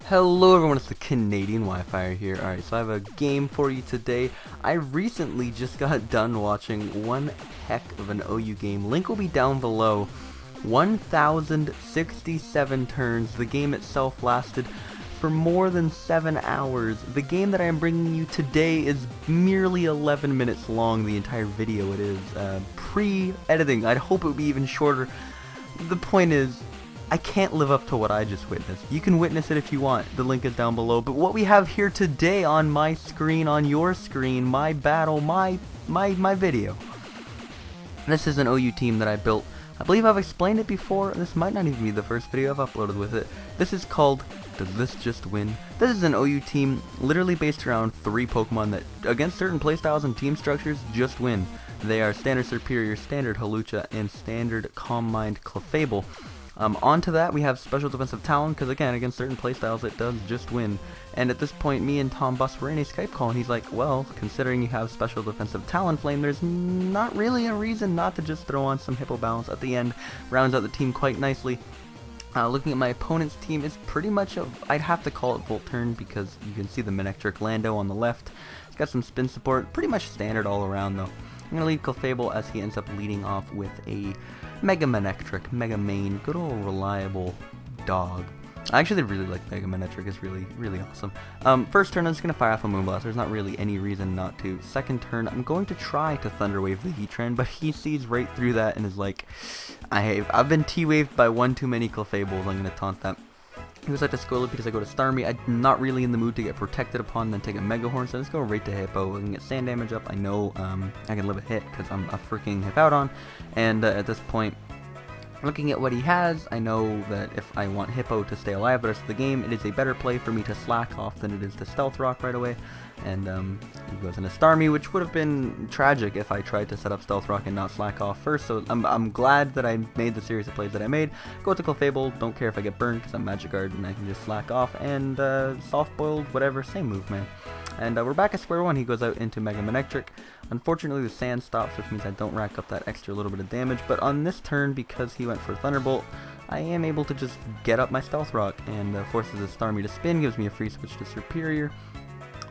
Hello everyone, it's the CanadianWifier here. Alright, so I have a game for you today. I recently just got done watching one heck of an OU game. Link will be down below. 1,067 turns. The game itself lasted for more than 7 hours. The game that I am bringing you today is merely 11 minutes long, the entire video it is. Pre-editing, I'd hope it would be even shorter. The point is, I can't live up to what I just witnessed. You can witness it if you want. The link is down below. But what we have here today on my screen, on your screen, my battle, my video. This is an OU team that I built. I believe I've explained it before. This might not even be the first video I've uploaded with it. This is called Does This Just Win? This is an OU team literally based around 3 Pokemon that, against certain playstyles and team structures, just win. They are Standard Superior, Standard Hawlucha, and Standard Calm Mind Clefable. Onto that, we have Special Defensive Talon, because again, against certain playstyles, it does just win. And at this point, me and Tom Bus were in a Skype call, and he's like, well, considering you have Special Defensive Talonflame, there's not really a reason not to just throw on some Hippo Balance at the end. Rounds out the team quite nicely. Looking at my opponent's team, it's pretty much I'd have to call it Volt Turn, because you can see the Manectric Lando on the left. It's got some spin support, pretty much standard all around, though. I'm going to lead Clefable as he ends up leading off with a Mega Manectric, Mega Main, good old reliable dog. I actually really like Mega Manectric, it's really awesome. First turn I'm just going to fire off a Moonblast, there's not really any reason not to. Second turn I'm going to try to Thunder Wave the Heatran, but he sees right through that and is like, I've been T-Waved by one too many Clefables, I'm going to taunt that. He goes out to Squirrelipi as I go to Starmie. I'm not really in the mood to get protected upon, then take a Mega Horn, so let's go right to Hippo. I can get sand damage up. I know I can live a hit because I'm a freaking Hippowdon. And at this point, looking at what he has, I know that if I want Hippo to stay alive the rest of the game, it is a better play for me to Slack off than it is to Stealth Rock right away. And he goes into Starmie, which would have been tragic if I tried to set up Stealth Rock and not Slack off first. So I'm glad that I made the series of plays that I made. Go to Clefable, don't care if I get burned because I'm Magic Guard and I can just Slack off. And Soft Boiled, whatever, same move, man. And we're back at square one. He goes out into Mega Manectric. Unfortunately, the sand stops, which means I don't rack up that extra little bit of damage. But on this turn, because he went for Thunderbolt, I am able to just get up my Stealth Rock and forces the Starmie to spin, gives me a free switch to Superior.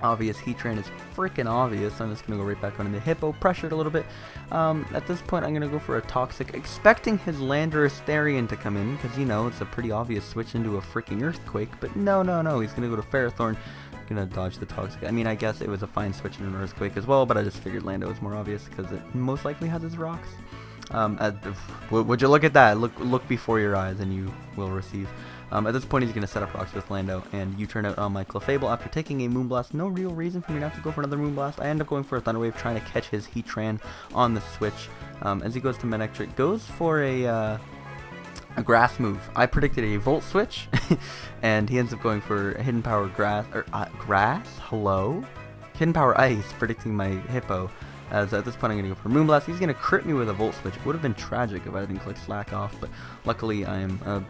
Obvious Heatran is freaking obvious. I'm just going to go right back on into Hippo, pressured a little bit. At this point, I'm going to go for a Toxic, expecting his Landorus Therian to come in, because, you know, it's a pretty obvious switch into a freaking Earthquake. But no, he's going to go to Ferrothorn. Gonna dodge the Toxic. I mean, I guess it was a fine switch in an Earthquake as well, but I just figured Lando was more obvious because it most likely has his rocks. Would you look at that? Look before your eyes and you will receive. At this point, he's going to set up rocks with Lando, and you turn out on my Clefable after taking a Moonblast. No real reason for me not to go for another Moonblast. I end up going for a Thunder Wave, trying to catch his Heatran on the switch. As he goes to Manectric, goes for a grass move. I predicted a Volt Switch, and he ends up going for a Hidden Power Grass, Grass? Hello? Hidden Power Ice, predicting my Hippo. As at this point I'm going to go for Moonblast. He's going to crit me with a Volt Switch. It would have been tragic if I didn't click Slack off, but luckily I am a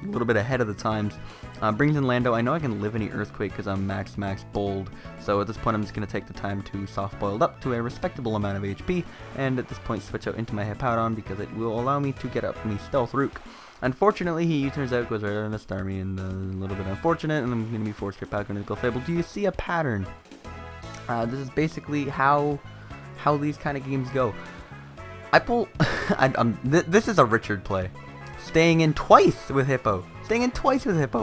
little bit ahead of the times. Brings in Lando. I know I can live any Earthquake because I'm max bold, so at this point I'm just going to take the time to Soft Boiled up to a respectable amount of HP, and at this point switch out into my Hippowdon because it will allow me to get up me Stealth Rook. Unfortunately, he turns out, goes right on the Starmie, and a little bit unfortunate, and I'm going to be forced to back into Clefable. Do you see a pattern? This is basically how these kind of games go. I pull... this is a Richard play. Staying in twice with Hippo.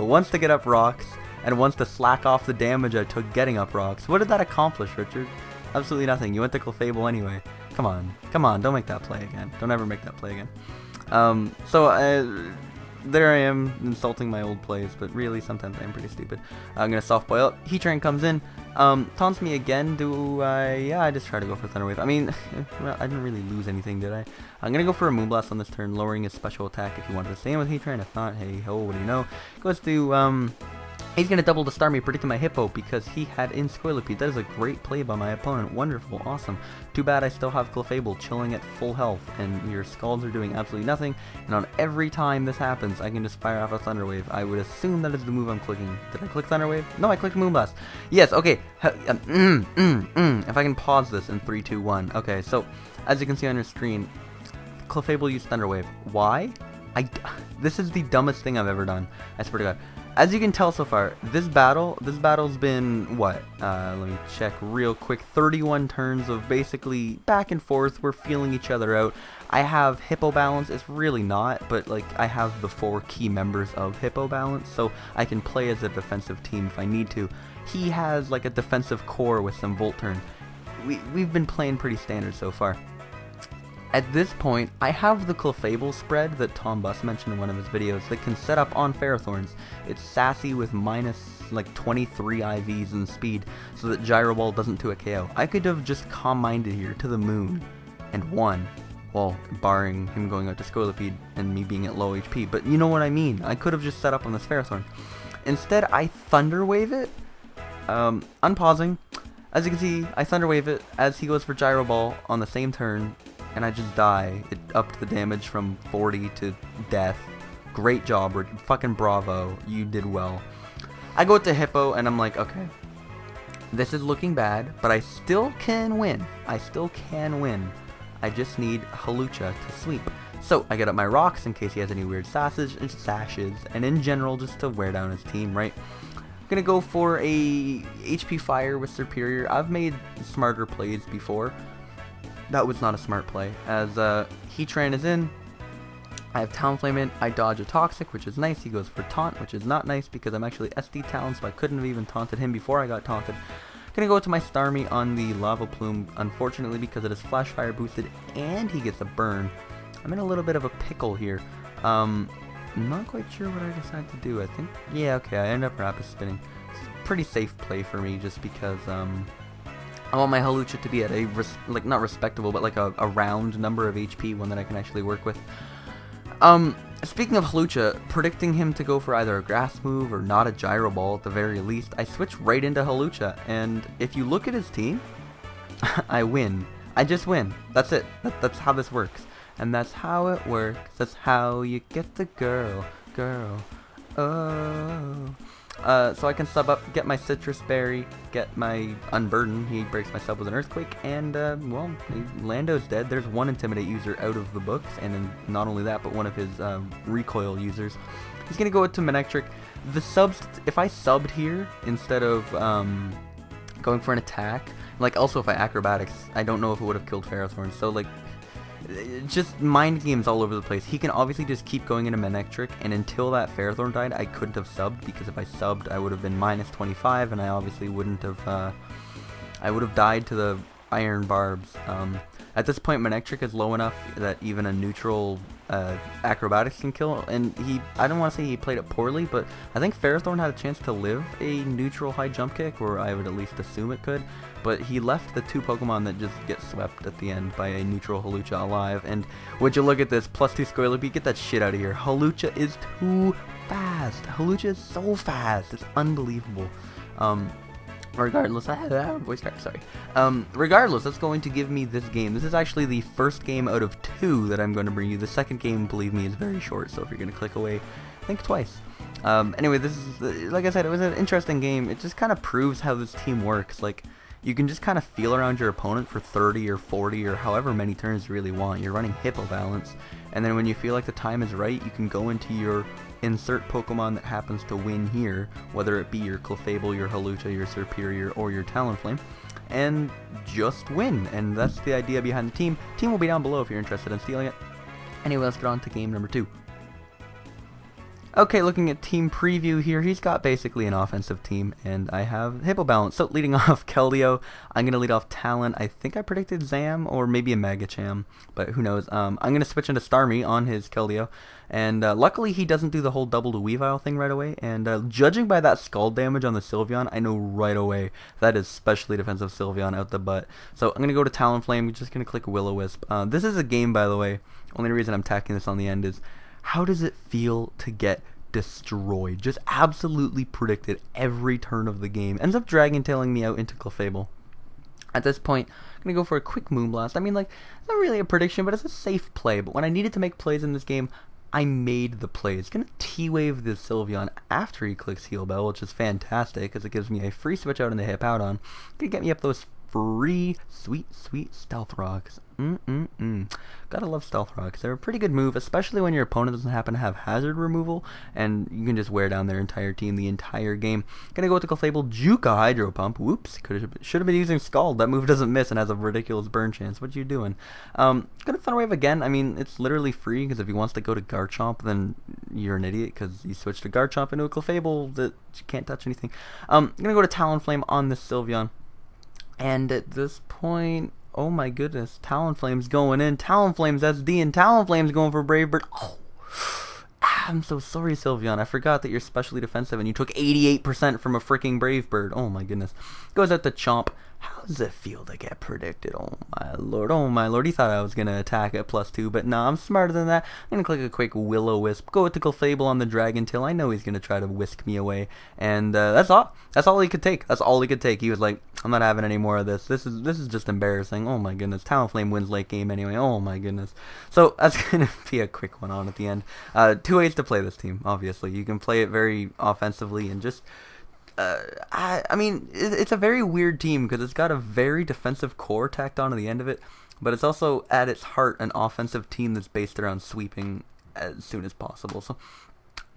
Once to get up rocks, and once to slack off the damage I took getting up rocks. What did that accomplish, Richard? Absolutely nothing. You went to Clefable anyway. Come on, don't make that play again. Don't ever make that play again. There I am, insulting my old plays, but really, sometimes I'm pretty stupid. I'm going to Soft Boil up. Heatran comes in, taunts me again. Yeah, I just try to go for Thunder Wave. I mean, I didn't really lose anything, did I? I'm going to go for a Moonblast on this turn, lowering his special attack if you wanted to stay in with Heatran. If not, hey ho, what do you know? Goes to, he's going to double the Starmie, predicting my Hippo because he had in Squirrelipi. That is a great play by my opponent. Wonderful, awesome. Too bad I still have Clefable chilling at full health, and your Scalds are doing absolutely nothing. And on every time this happens, I can just fire off a Thunder Wave. I would assume that is the move I'm clicking. Did I click Thunder Wave? No, I clicked Moonblast. Yes, okay. If I can pause this in 3, 2, 1. Okay, so as you can see on your screen, Clefable used Thunder Wave. Why? This is the dumbest thing I've ever done. I swear to God. as you can tell so far, this battle's been, what, let me check real quick, 31 turns of basically back and forth. We're feeling each other out. I have Hippo Balance. It's really not, but like I have the 4 key members of Hippo Balance, so I can play as a defensive team if I need to. He has like a defensive core with some Volt Turn. We've been playing pretty standard so far. At this point, I have the Clefable spread that Tom Buss mentioned in one of his videos that can set up on Ferrothorns. It's sassy with minus like 23 IVs in speed so that Gyro Ball doesn't do a KO. I could have just Calm Minded here to the moon and won. Well, barring him going out to Scolipede and me being at low HP, but you know what I mean. I could have just set up on this Ferrothorn. Instead, I Thunder Wave it, unpausing. As you can see, I Thunder Wave it as he goes for Gyro Ball on the same turn, and I just die. It upped the damage from 40 to death. Great job, Rick. Fucking bravo. You did well. I go to Hippo, and I'm like, okay, this is looking bad, but I still can win. I still can win. I just need Hawlucha to sweep. So I get up my rocks in case he has any weird sashes, and in general just to wear down his team, right? I'm gonna go for a HP Fire with Superior. I've made smarter plays before. That was not a smart play, as Heatran is in. I have Talonflame in. I dodge a Toxic, which is nice. He goes for Taunt, which is not nice because I'm actually SD Talon, so I couldn't have even taunted him before I got taunted. Gonna go to my Starmie on the Lava Plume, unfortunately because it is Flash Fire boosted and he gets a burn. I'm in a little bit of a pickle here. I'm not quite sure what I decided to do. I think, yeah, okay, I end up Rapid Spinning. It's a pretty safe play for me just because I want my Hawlucha to be at a, like, not respectable, but like a round number of HP, one that I can actually work with. Speaking of Hawlucha, predicting him to go for either a grass move or not a Gyro Ball at the very least, I switch right into Hawlucha, and if you look at his team, I win. I just win. That's it. That's how this works. And that's how it works. That's how you get the girl. Oh. So I can sub up, get my Citrus Berry, get my Unburden. He breaks my sub with an Earthquake, and, well, Lando's dead. There's one Intimidate user out of the books, and then not only that, but one of his Recoil users. He's gonna go to Manectric. The subs, if I subbed here, instead of going for an attack, like, also if I Acrobatics, I don't know if it would have killed Ferrothorn, so, like, just mind games all over the place. He can obviously just keep going into Manectric, and until that Ferrothorn died, I couldn't have subbed, because if I subbed, I would have been minus 25, and I obviously wouldn't have, I would have died to the Iron Barbs. At this point, Manectric is low enough that even a neutral Acrobatics can kill, and I don't want to say he played it poorly, but I think Ferrothorn had a chance to live a neutral high jump kick, or I would at least assume it could, but he left the 2 Pokemon that just get swept at the end by a neutral Hawlucha alive, and would you look at this, plus 2 Scoia'Pie, get that shit out of here. Hawlucha is too fast. Hawlucha is so fast. It's unbelievable. Regardless, voice crack, sorry. Regardless, that's going to give me this game. This is actually the first game out of 2 that I'm going to bring you. The second game, believe me, is very short, so if you're going to click away, think twice. Anyway, this is, like I said, it was an interesting game. It just kind of proves how this team works. Like, you can just kind of feel around your opponent for 30 or 40 or however many turns you really want. You're running Hippo Balance, and then when you feel like the time is right, you can go into your insert Pokemon that happens to win here, whether it be your Clefable, your Hawlucha, your Superior, or your Talonflame, and just win. And that's the idea behind the team. Team will be down below if you're interested in stealing it. Anyway, let's get on to game number 2. Okay, looking at team preview here, he's got basically an offensive team, and I have Hippo Balance. So leading off Keldeo, I'm going to lead off Talon. I think I predicted Zam or maybe a Megacham, but who knows. I'm going to switch into Starmie on his Keldeo, and luckily he doesn't do the whole double to Weavile thing right away, and judging by that Scald damage on the Sylveon, I know right away that is specially defensive Sylveon out the butt. So I'm going to go to Talonflame, just going to click Will-O-Wisp. This is a game, by the way, only reason I'm tacking this on the end is, how does it feel to get destroyed? Just absolutely predicted every turn of the game. Ends up Dragon Tailing me out into Clefable. At this point, I'm going to go for a quick Moonblast. I mean, like, it's not really a prediction, but it's a safe play. But when I needed to make plays in this game, I made the plays. Going to T-Wave the Sylveon after he clicks Heal Bell, which is fantastic, because it gives me a free switch out in the Hippowdon. Going to get me up those free sweet, sweet stealth rocks. Gotta love stealth rocks. They're a pretty good move, especially when your opponent doesn't happen to have hazard removal, and you can just wear down their entire team the entire game. Gonna go with the Clefable Juka Hydro Pump. Whoops, should have been using Scald. That move doesn't miss and has a ridiculous burn chance. What you doing? Gonna Thunder Wave again. I mean, it's literally free, because if he wants to go to Garchomp, then you're an idiot, because you switched to Garchomp into a Clefable that you can't touch anything. Gonna go to Talonflame on this Sylveon. And at this point, oh my goodness, Talonflame's going in. Talonflame's SD, and Talonflame's going for Brave Bird. Oh, I'm so sorry, Sylveon. I forgot that you're specially defensive, and you took 88% from a freaking Brave Bird. Oh my goodness. Goes out to Chomp. How does it feel to get predicted? Oh my lord, oh my lord. He thought I was going to attack at +2, but no, I'm smarter than that. I'm going to click a quick Will-O-Wisp, go with the Clefable on the Dragon Tail. I know he's going to try to whisk me away, and that's all. That's all he could take. That's all he could take. He was like, I'm not having any more of this. This is just embarrassing. Oh my goodness. Talonflame wins late game anyway. Oh my goodness. So that's going to be a quick one on at the end. 2 ways to play this team, obviously. You can play it very offensively and just... I mean, it's a very weird team because it's got a very defensive core tacked on to the end of it, but it's also at its heart an offensive team that's based around sweeping as soon as possible. So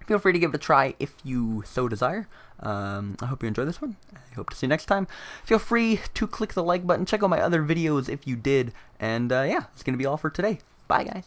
feel free to give it a try if you so desire. I hope you enjoyed this one. I hope to see you next time. Feel free to click the like button. Check out my other videos if you did. And yeah, that's going to be all for today. Bye, guys.